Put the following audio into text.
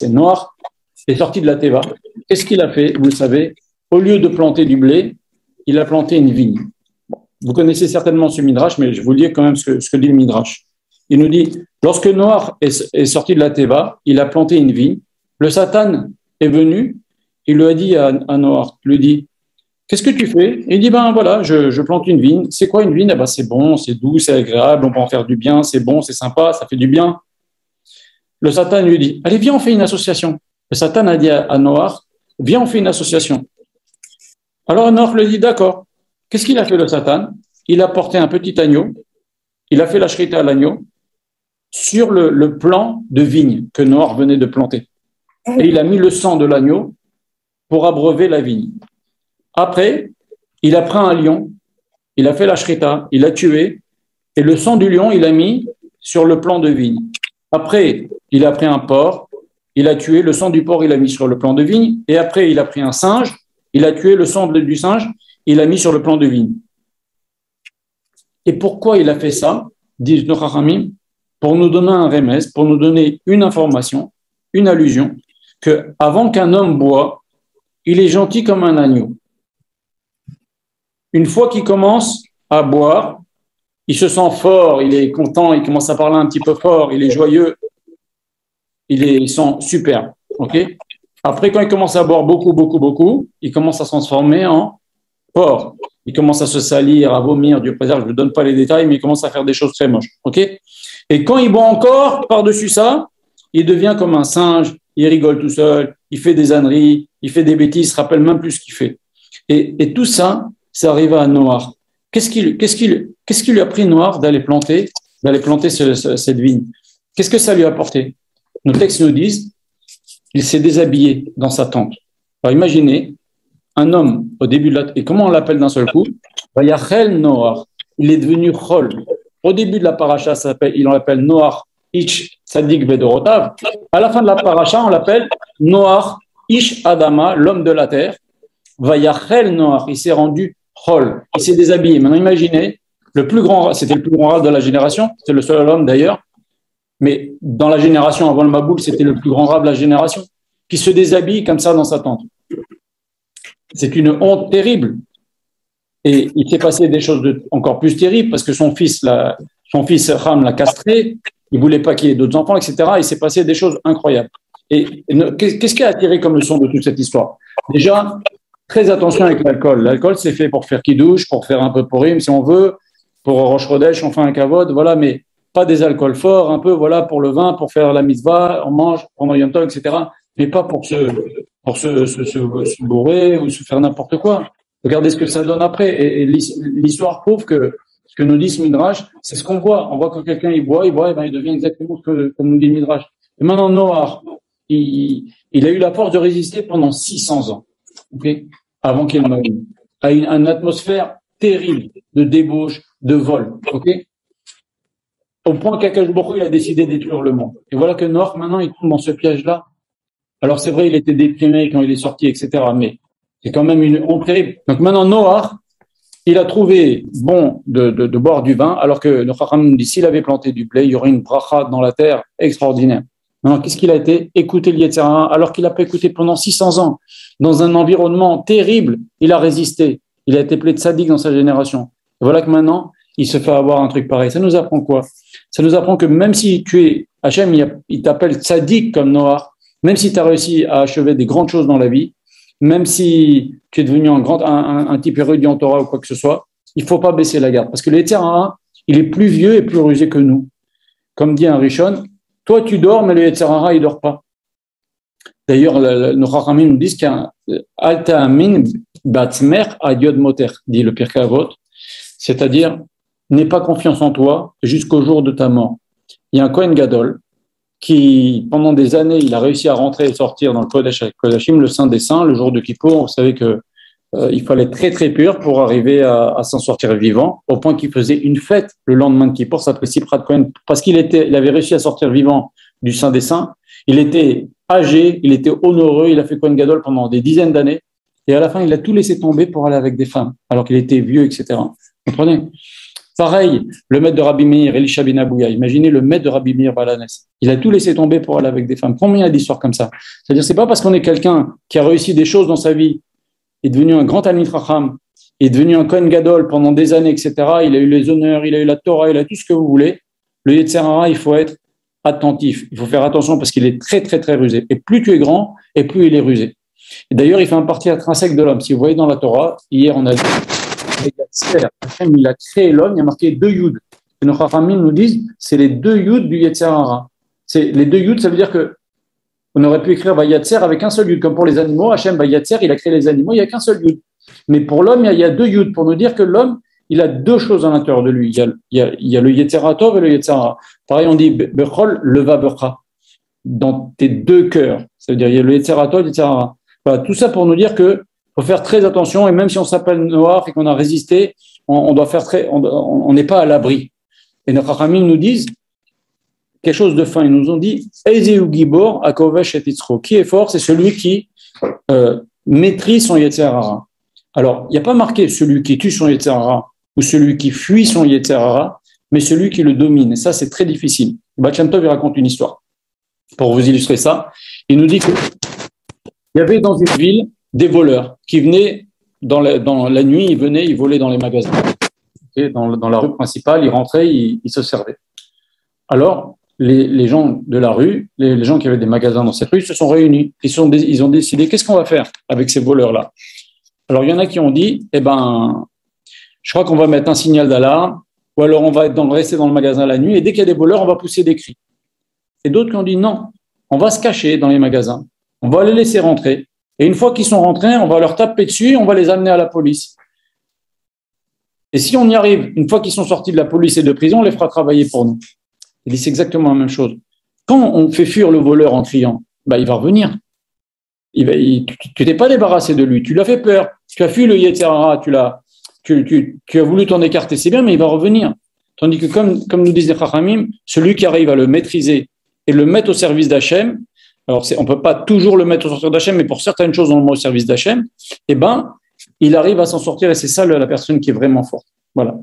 c'est Noach est sorti de la Teva. Qu'est-ce qu'il a fait? Vous le savez, au lieu de planter du blé, il a planté une vigne. Vous connaissez certainement ce Midrash, mais je vous lis quand même ce que dit le Midrash. Il nous dit, lorsque Noach est sorti de la Teva, il a planté une vigne. Le Satan est venu, il lui a dit à Noach, il lui dit, qu'est-ce que tu fais? Et il dit, ben voilà, je plante une vigne. C'est quoi une vigne? Eh ben, c'est bon, c'est doux, c'est agréable, on peut en faire du bien, c'est bon, c'est sympa, ça fait du bien. Le Satan lui dit, allez, viens, on fait une association. Le Satan a dit à Noach, viens, on fait une association. Alors Noach lui dit, d'accord. Qu'est-ce qu'il a fait le Satan? Il a porté un petit agneau, il a fait la shrita à l'agneau sur le plan de vigne que Noach venait de planter. Et il a mis le sang de l'agneau pour abreuver la vigne. Après, il a pris un lion, il a fait la shrita, il l'a tué, et le sang du lion, il a mis sur le plan de vigne. Après, il a pris un porc, il a tué, le sang du porc, il a mis sur le plan de vigne, et après, il a pris un singe, il a tué le sang du singe, il a mis sur le plan de vigne. Et pourquoi il a fait ça, disent nos Chachamim, pour nous donner un remède, pour nous donner une information, une allusion, que avant qu'un homme boit, il est gentil comme un agneau. Une fois qu'il commence à boire, il se sent fort, il est content, il commence à parler un petit peu fort, il est joyeux, il sent super. Okay. Après, quand il commence à boire beaucoup, il commence à se transformer en porc. Il commence à se salir, à vomir, Dieu préserve, je ne vous donne pas les détails, mais il commence à faire des choses très moches. Okay. Et quand il boit encore, par-dessus ça, il devient comme un singe, il rigole tout seul, il fait des âneries, il fait des bêtises, il ne se rappelle même plus ce qu'il fait. Et tout ça, ça arrive à Noach. Qu'est-ce qui lui a pris Noach d'aller planter cette vigne? Qu'est-ce que ça lui a apporté? Nos textes nous disent, il s'est déshabillé dans sa tente. Alors imaginez, un homme au début de la... Et comment on l'appelle d'un seul coup? Vayachel Noach. Il est devenu Chol. Au début de la paracha, il l'appelle Noach Ish Tzadik Bedorotav. À la fin de la paracha, on l'appelle Noach Ish Adama, l'homme de la terre. Vayachel Noach. Il s'est rendu Chol. Il s'est déshabillé. Maintenant, imaginez, c'était le plus grand rave de la génération. C'est le seul homme d'ailleurs. Mais dans la génération avant le Maboul, c'était le plus grand rave de la génération qui se déshabille comme ça dans sa tente. C'est une honte terrible. Et il s'est passé des choses encore plus terribles parce que son fils Ham l'a castré, il ne voulait pas qu'il y ait d'autres enfants, etc. Il s'est passé des choses incroyables. Et qu'est-ce qui a attiré comme leçon de toute cette histoire? Déjà, très attention avec l'alcool. L'alcool, c'est fait pour faire kidouche, pour faire un peu porim, si on veut, pour Rosh Chodesh, on fait un kavod, voilà, mais pas des alcools forts, un peu, voilà, pour le vin, pour faire la mitzvah, on mange pendant Yom Tov, etc. Mais pas pour se bourrer ou se faire n'importe quoi. Regardez ce que ça donne après. Et l'histoire prouve que ce que nous dit ce Midrash, c'est ce qu'on voit. On voit quand quelqu'un il boit, et ben, il devient exactement comme nous dit le Midrash. Et maintenant, Noach, il a eu la force de résister pendant 600 ans, okay, avant qu'il meure, à une atmosphère terrible de débauche, de vol, ok, au point qu'Akash Baruch Hu, il a décidé de détruire le monde. Et voilà que Noach, maintenant, il tombe dans ce piège-là. Alors, c'est vrai, il était déprimé quand il est sorti, etc., mais c'est quand même une honte terrible. Donc maintenant, Noach, il a trouvé bon de boire du vin, alors que le Chacham nous dit, s'il avait planté du blé, il y aurait une bracha dans la terre extraordinaire. Alors, qu'est-ce qu'il a été? Écouter le Yetzer Hara, alors qu'il n'a pas écouté pendant 600 ans, dans un environnement terrible, il a résisté. Il a été appelé tzaddik dans sa génération. Et voilà que maintenant, il se fait avoir un truc pareil. Ça nous apprend quoi? Ça nous apprend que même si tu es, Hachem, il t'appelle tzaddik comme Noach, même si tu as réussi à achever des grandes choses dans la vie, même si tu es devenu un type érudit en Torah ou quoi que ce soit, il ne faut pas baisser la garde. Parce que le Yetzer Hara, il est plus vieux et plus rusé que nous. Comme dit un Rishon, toi tu dors, mais le Yetzer Hara, il ne dort pas. D'ailleurs, nos Chachamim nous disent qu'un Alta Amin Batzmer Adiod Moter, dit le Pirkei Avot, c'est-à-dire, n'aie pas confiance en toi jusqu'au jour de ta mort. Il y a un Kohen Gadol qui, pendant des années, il a réussi à rentrer et sortir dans le Kodesh Kodashim, le Saint des Saints, le jour de Kippour. Vous savez que il fallait être très très pur pour arriver à s'en sortir vivant, au point qu'il faisait une fête le lendemain de Kippour, ça s'appelait Siprat Kohen, parce qu'il avait réussi à sortir vivant du Saint des Saints. Il était âgé, il était honoreux, il a fait Kohen Gadol pendant des dizaines d'années, et à la fin, il a tout laissé tomber pour aller avec des femmes, alors qu'il était vieux, etc. Vous comprenez? Pareil, le maître de Rabbi Meir, Elisha ben Abouya, imaginez le maître de Rabbi Meir Balanes. Il a tout laissé tomber pour aller avec des femmes. Combien il y a d'histoires comme ça? C'est-à-dire, c'est pas parce qu'on est quelqu'un qui a réussi des choses dans sa vie, est devenu un grand Talmid Chacham, est devenu un Kohen Gadol pendant des années, etc. Il a eu les honneurs, il a eu la Torah, il a tout ce que vous voulez. Le Yetzer Hara, il faut être attentif. Il faut faire attention parce qu'il est très, très, très rusé. Et plus tu es grand, et plus il est rusé. Et d'ailleurs, il fait un parti intrinsèque de l'homme. Si vous voyez dans la Torah, hier, on a dit, Hachem, il a créé l'homme, il y a marqué 2 Yud. Et nos Chachamim nous disent, c'est les 2 Yud du Yetzer Hara. C'est les 2 Yud, ça veut dire que on aurait pu écrire Vayatzer avec un seul Yud, comme pour les animaux. Hachem Vayatzer, il a créé les animaux, il n'y a qu'un seul Yud. Mais pour l'homme, il y a 2 Yud, pour nous dire que l'homme, il a 2 choses à l'intérieur de lui. Il y a le Yetzer Tov et le Yetzer Hara. Pareil, on dit Bechol leva bercha, dans tes 2 cœurs. Ça veut dire il y a le Yetzer Tov et le Yetzer Hara. Voilà, tout ça pour nous dire que faut faire très attention, et même si on s'appelle noir et qu'on a résisté, on doit faire on n'est pas à l'abri. Et nos Chachamim nous disent quelque chose de fin. Ils nous ont dit Ezeu Gibor Akovesh et Yitzro. Qui est fort, c'est celui qui maîtrise son Yetzer Hara. Alors, il n'y a pas marqué celui qui tue son Yetzer Hara ou celui qui fuit son Yetzer Hara, mais celui qui le domine. Et ça, c'est très difficile. Baal Shem Tov, il raconte une histoire. Pour vous illustrer ça, il nous dit qu'il y avait dans une ville des voleurs qui venaient dans la nuit, ils volaient dans les magasins. Et dans la rue principale, ils rentraient, ils se servaient. Alors, les gens de la rue, les gens qui avaient des magasins dans cette rue, se sont réunis. Ils ont décidé, qu'est-ce qu'on va faire avec ces voleurs-là? Alors, il y en a qui ont dit, je crois qu'on va mettre un signal d'alarme, ou alors on va rester dans le magasin la nuit, et dès qu'il y a des voleurs, on va pousser des cris. Et d'autres qui ont dit, non, on va se cacher dans les magasins, on va les laisser rentrer, et une fois qu'ils sont rentrés, on va leur taper dessus, et on va les amener à la police. Et si on y arrive, une fois qu'ils sont sortis de la police et de prison, on les fera travailler pour nous. Il dit, c'est exactement la même chose. Quand on fait fuir le voleur en criant, il va revenir. Tu t'es pas débarrassé de lui, tu l'as fait peur, tu as fui le Yetzer Hara, tu as voulu t'en écarter, c'est bien, mais il va revenir. Tandis que comme nous disent les Chachamim, celui qui arrive à le maîtriser et le mettre au service d'Hachem, alors on peut pas toujours le mettre au service d'Hachem, mais pour certaines choses on le met au service d'Hachem, il arrive à s'en sortir, et c'est ça la personne qui est vraiment forte. Voilà.